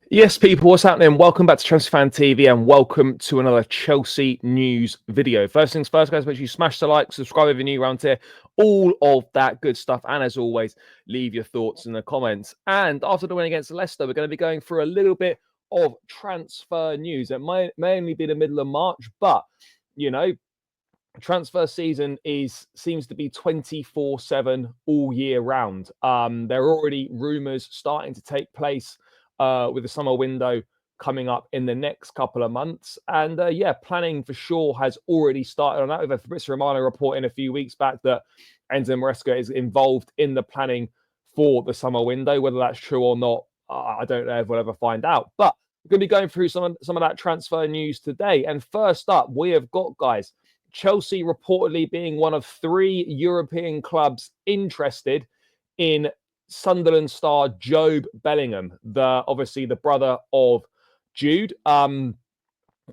Yes, people, what's happening? Welcome back to Transfer Fan TV and welcome to another Chelsea news video. First things first, guys, make sure you smash the like, subscribe if you're new around here, all of that good stuff. And as always, leave your thoughts in the comments. And after the win against Leicester, we're going to be going through a little bit of transfer news. It may only be the middle of March, but, you know, transfer season seems to be 24/7 all year round. There are already rumours starting to take place with the summer window coming up in the next couple of months. And yeah, planning for sure has already started on that. With Fabrizio Romano reporting a few weeks back that Enzo Maresca is involved in the planning for the summer window. Whether that's true or not, I don't know if we'll ever find out. But we're going to be going through some of that transfer news today. And first up, we have got, guys, Chelsea reportedly being one of 3 European clubs interested in Sunderland star Jobe Bellingham, obviously the brother of Jude. And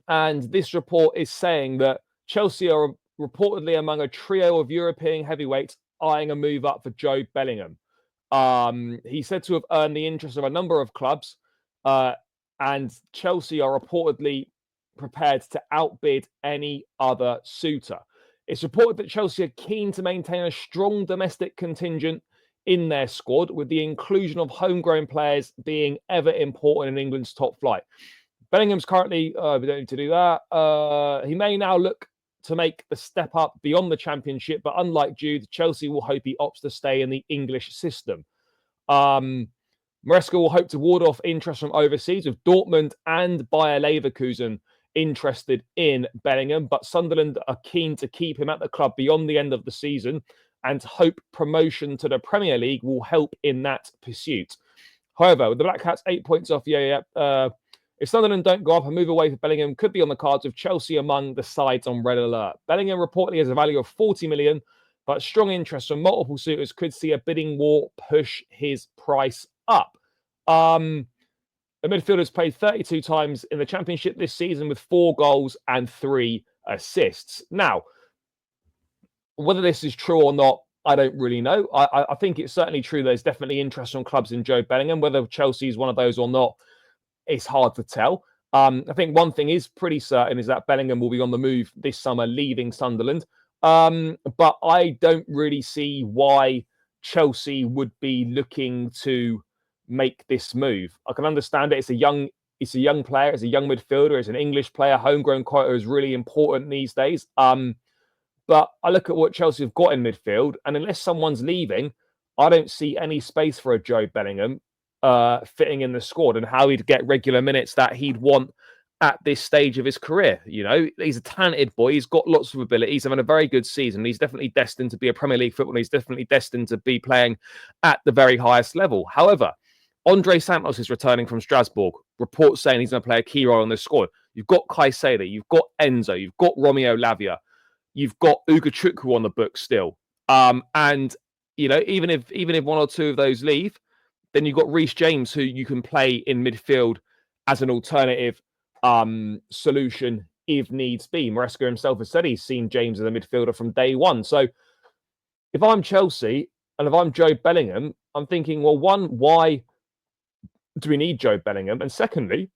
this report is saying that Chelsea are reportedly among a trio of European heavyweights eyeing a move up for Jobe Bellingham. He's said to have earned the interest of a number of clubs, and Chelsea are reportedly prepared to outbid any other suitor. It's reported that Chelsea are keen to maintain a strong domestic contingent in their squad, with the inclusion of homegrown players being ever important in England's top flight. Bellingham's currently, we don't need to do that. He may now look to make the step up beyond the Championship, but unlike Jude, Chelsea will hope he opts to stay in the English system. Maresca will hope to ward off interest from overseas, with Dortmund and Bayer Leverkusen interested in Bellingham, but Sunderland are keen to keep him at the club beyond the end of the season and hope promotion to the Premier League will help in that pursuit. However, with the Black Cats 8 points off, if Sunderland don't go up, a move away for Bellingham could be on the cards, with Chelsea among the sides on red alert. Bellingham reportedly has a value of 40 million, but strong interest from multiple suitors could see a bidding war push his price up. The midfielder's played 32 times in the Championship this season with 4 goals and 3 assists. Now, whether this is true or not, I don't really know. I think it's certainly true there's definitely interest from clubs in Jobe Bellingham. Whether Chelsea is one of those or not, it's hard to tell. I think one thing is pretty certain is that Bellingham will be on the move this summer, leaving Sunderland. But I don't really see why Chelsea would be looking to make this move. I can understand it. It's a young player. It's a young midfielder. It's an English player. Homegrown quota is really important these days. But I look at what Chelsea have got in midfield, and unless someone's leaving, I don't see any space for a Jobe Bellingham fitting in the squad and how he'd get regular minutes that he'd want at this stage of his career. You know, he's a talented boy. He's got lots of ability. He's having a very good season. He's definitely destined to be a Premier League footballer. He's definitely destined to be playing at the very highest level. However, Andre Santos is returning from Strasbourg. Reports saying he's going to play a key role in this squad. You've got Caicedo, you've got Enzo, you've got Romeo Lavia, you've got Ugochukwu on the book still. And you know, even if one or two of those leave, then you've got Reece James, who you can play in midfield as an alternative solution if needs be. Maresca himself has said he's seen James as a midfielder from day one. So if I'm Chelsea and if I'm Jobe Bellingham, I'm thinking, well, one, why do we need Jobe Bellingham? And secondly,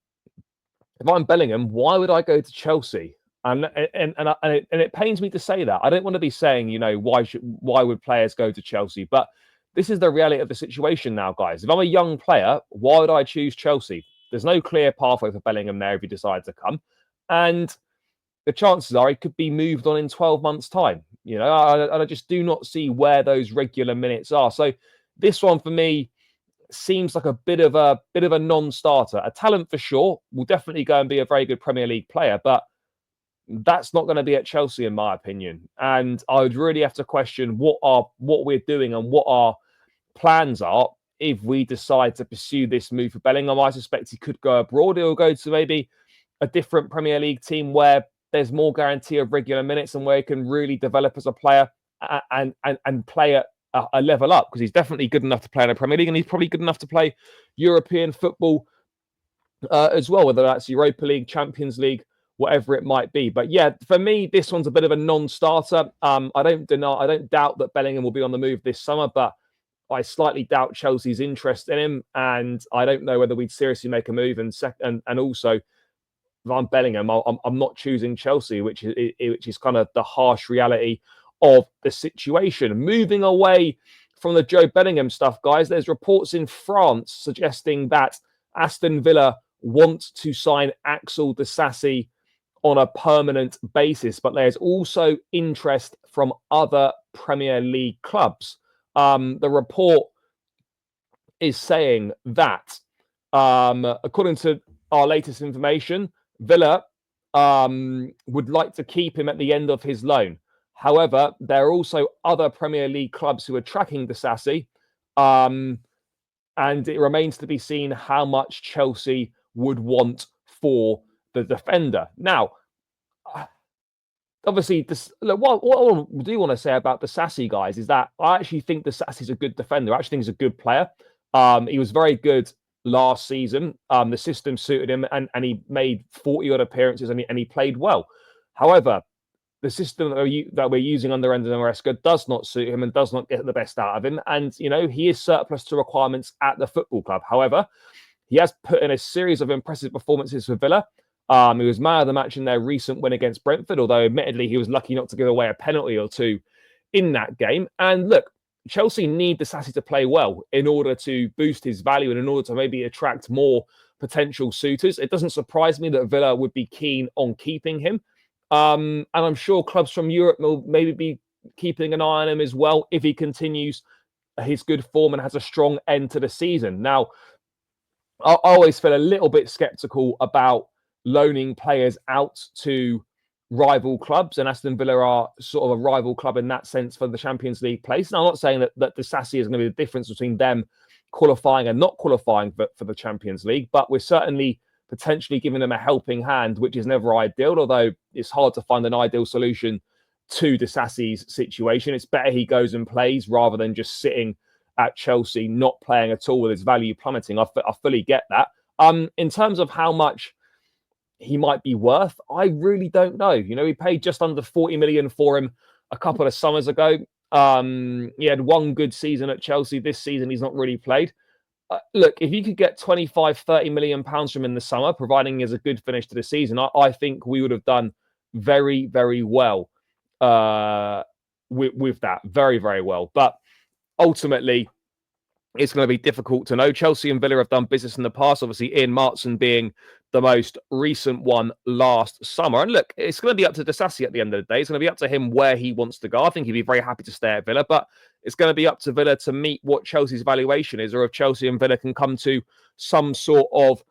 if I'm Bellingham, why would I go to Chelsea? And it pains me to say that. I don't want to be saying, you know, why would players go to Chelsea? But this is the reality of the situation now, guys. If I'm a young player, why would I choose Chelsea? There's no clear pathway for Bellingham there if he decides to come. And the chances are he could be moved on in 12 months' time. You know, I just do not see where those regular minutes are. So this one for me seems like a bit of a non-starter. A talent for sure, will definitely go and be a very good Premier League player, but that's not going to be at Chelsea, in my opinion. And I would really have to question what we're doing and what our plans are if we decide to pursue this move for Bellingham. I suspect he could go abroad. He'll go to maybe a different Premier League team where there's more guarantee of regular minutes and where he can really develop as a player and play at a level up, because he's definitely good enough to play in the Premier League, and he's probably good enough to play European football as well, whether that's Europa League, Champions League, whatever it might be. But yeah, for me, this one's a bit of a non-starter. I don't doubt that Bellingham will be on the move this summer, but I slightly doubt Chelsea's interest in him, and I don't know whether we'd seriously make a move. And also, if I'm Bellingham, I'm not choosing Chelsea, which is kind of the harsh reality of the situation. Moving away from the Jobe Bellingham stuff, guys, there's reports in France suggesting that Aston Villa want to sign Axel Disasi on a permanent basis, but there's also interest from other Premier League clubs. The report is saying that, according to our latest information, Villa would like to keep him at the end of his loan. However, there are also other Premier League clubs who are tracking Disasi, and it remains to be seen how much Chelsea would want for the defender. Now, obviously, what I do want to say about Disasi, guys, is that I actually think Disasi's a good defender. I actually think he's a good player. He was very good last season. The system suited him, and he made 40-odd appearances, and he played well. However, the system that we're using under Enzo Maresca does not suit him and does not get the best out of him. And, he is surplus to requirements at the football club. However, he has put in a series of impressive performances for Villa. He was man of the match in their recent win against Brentford, although admittedly he was lucky not to give away a penalty or two in that game. And look, Chelsea need Disasi to play well in order to boost his value and in order to maybe attract more potential suitors. It doesn't surprise me that Villa would be keen on keeping him. And I'm sure clubs from Europe will maybe be keeping an eye on him as well if he continues his good form and has a strong end to the season. Now, I always feel a little bit skeptical about loaning players out to rival clubs, and Aston Villa are sort of a rival club in that sense for the Champions League place. Now, I'm not saying that Disasi is going to be the difference between them qualifying and not qualifying for the Champions League, but we're certainly potentially giving them a helping hand, which is never ideal, although it's hard to find an ideal solution to Disasi's situation. It's better he goes and plays rather than just sitting at Chelsea, not playing at all with his value plummeting. I fully get that. In terms of how much he might be worth, I really don't know. We paid just under 40 million for him a couple of summers ago. He had one good season at Chelsea. This season, he's not really played. Look, if you could get 25, 30 million pounds from him in the summer, providing he has a good finish to the season, I think we would have done very, very well with that. Very, very well. But ultimately, it's going to be difficult to know. Chelsea and Villa have done business in the past, obviously Ian Martson being the most recent one last summer. And look, it's going to be up to Disasi at the end of the day. It's going to be up to him where he wants to go. I think he'd be very happy to stay at Villa, but it's going to be up to Villa to meet what Chelsea's valuation is, or if Chelsea and Villa can come to some sort of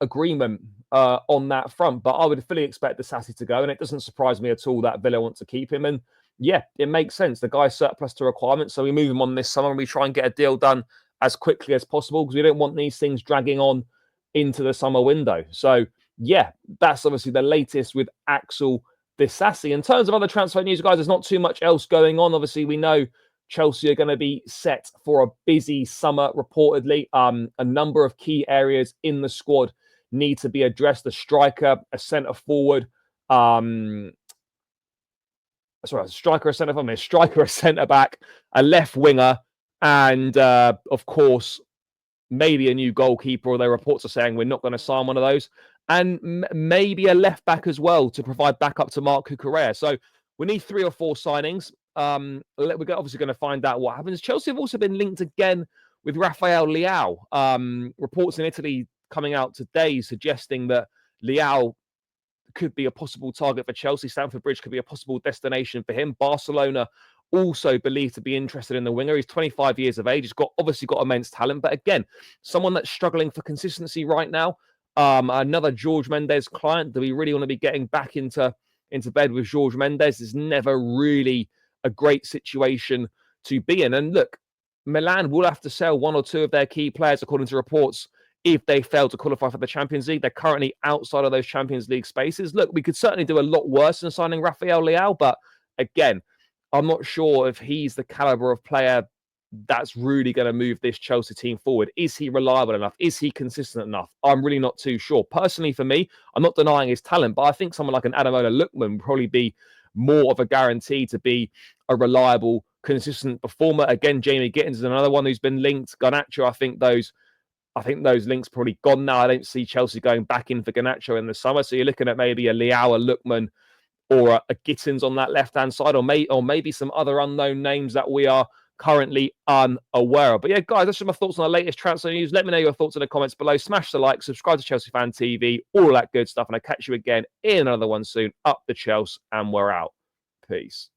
agreement on that front. But I would fully expect Disasi to go, and it doesn't surprise me at all that Villa want to keep him. And yeah, it makes sense. The guy's surplus to requirements, so we move him on this summer and we try and get a deal done as quickly as possible because we don't want these things dragging on into the summer window. So yeah, that's obviously the latest with Axel Disasi. In terms of other transfer news, guys, there's not too much else going on. Obviously, we know Chelsea are going to be set for a busy summer, reportedly. A number of key areas in the squad need to be addressed. A striker, a centre-forward, a striker, a centre-back, a left winger, and of course, maybe a new goalkeeper, although reports are saying we're not going to sign one of those, and maybe a left back as well to provide backup to Marc Cucurella. So we need 3 or 4 signings. We're obviously going to find out what happens. Chelsea have also been linked again with Rafael Leao. Reports in Italy coming out today suggesting that Leao could be a possible target for Chelsea. Stamford Bridge could be a possible destination for him. Barcelona also believed to be interested in the winger. He's 25 years of age. He's obviously got immense talent, but again, someone that's struggling for consistency right now. Another George Mendes client. Do we really want to be getting back into bed with George Mendes? Is never really a great situation to be in. And look, Milan will have to sell 1 or 2 of their key players, according to reports, if they fail to qualify for the Champions League. They're currently outside of those Champions League spaces. Look, we could certainly do a lot worse than signing Rafael Leao, but again, I'm not sure if he's the caliber of player that's really going to move this Chelsea team forward. Is he reliable enough? Is he consistent enough? I'm really not too sure. Personally, for me, I'm not denying his talent, but I think someone like an Ademola Lookman would probably be more of a guarantee to be a reliable, consistent performer. Again, Jamie Gittins is another one who's been linked. Garnacho, I think those links probably gone now. I don't see Chelsea going back in for Garnacho in the summer. So you're looking at maybe a Leao, a Lookman, or a Gittins on that left-hand side, or maybe some other unknown names that we are currently unaware of. But yeah, guys, that's just my thoughts on the latest transfer news. Let me know your thoughts in the comments below. Smash the like, subscribe to Chelsea Fan TV, all that good stuff. And I'll catch you again in another one soon. Up the Chelsea, and we're out. Peace.